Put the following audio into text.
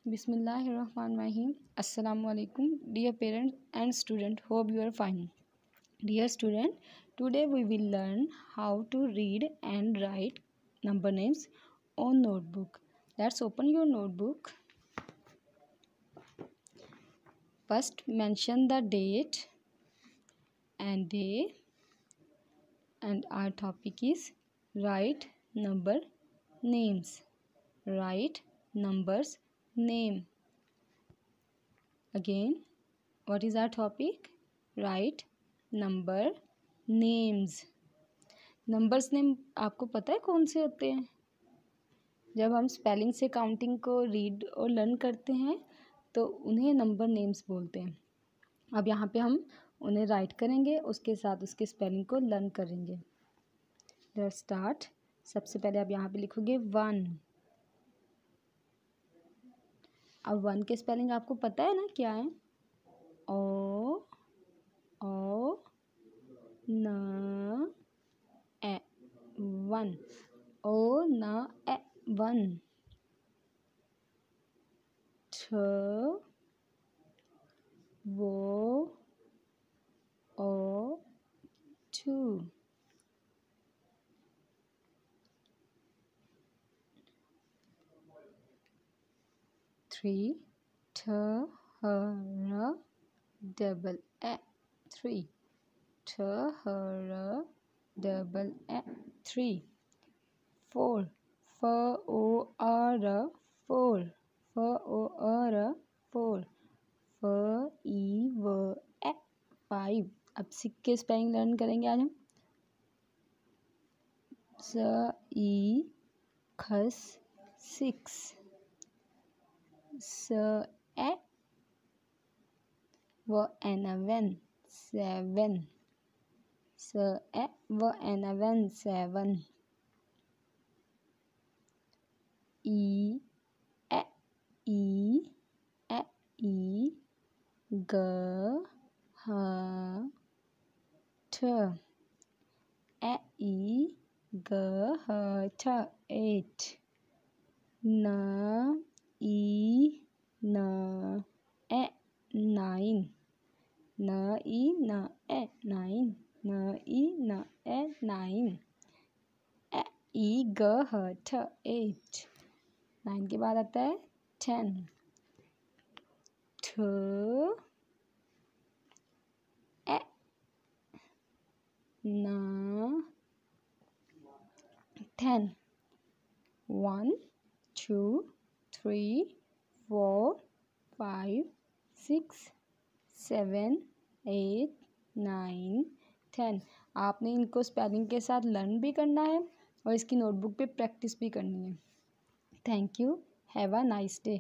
Bismillahirrahmanirrahim. Assalamualaikum, dear parents and student. Hope you are fine. Dear student, today we will learn how to read and write number names on notebook. Let's open your notebook. First, mention the date and day, and our topic is write number names. Write numbers name. Again, what is our topic? Write number names. Numbers name आपको पता है कौन से होते हैं? जब हम spelling से काउंटिंग को रीड और लर्न करते हैं तो उन्हें नंबर नेम्स बोलते हैं. अब यहाँ पे हम उन्हें राइट करेंगे, उसके साथ उसके स्पेलिंग को लर्न करेंगे. Let's start. सबसे पहले आप यहाँ पे लिखोगे 1. अब 1 के स्पेलिंग आपको पता है ना क्या है? ओ न ए 1. ओ न ए 1. ठ वो ओ 2. 3 ठ र डबल ए 3. ठ र डबल ए 3. 4 फ ओ र 4. फ ओ र 4. फ ई व ए 5. अब 6 के स्पेलिंग लर्न करेंगे आज हम. स ई खस 6. स ए व एन वन 7. स ए व एन वन 7. ई ए ग ह ठ. ए ई ग ह ठ 8. न ई न ए 9. न ई न ए 9. न ई न ए 9. ए ई ग ह ठ 8. 9 के बाद आता है 10. ठ ए न 10. 1 2 3 4 5 6 7 8 9 10. आपने इनको स्पेलिंग के साथ लर्न भी करना है और इसकी नोटबुक पे प्रैक्टिस भी करनी है. Thank you. Have a nice day.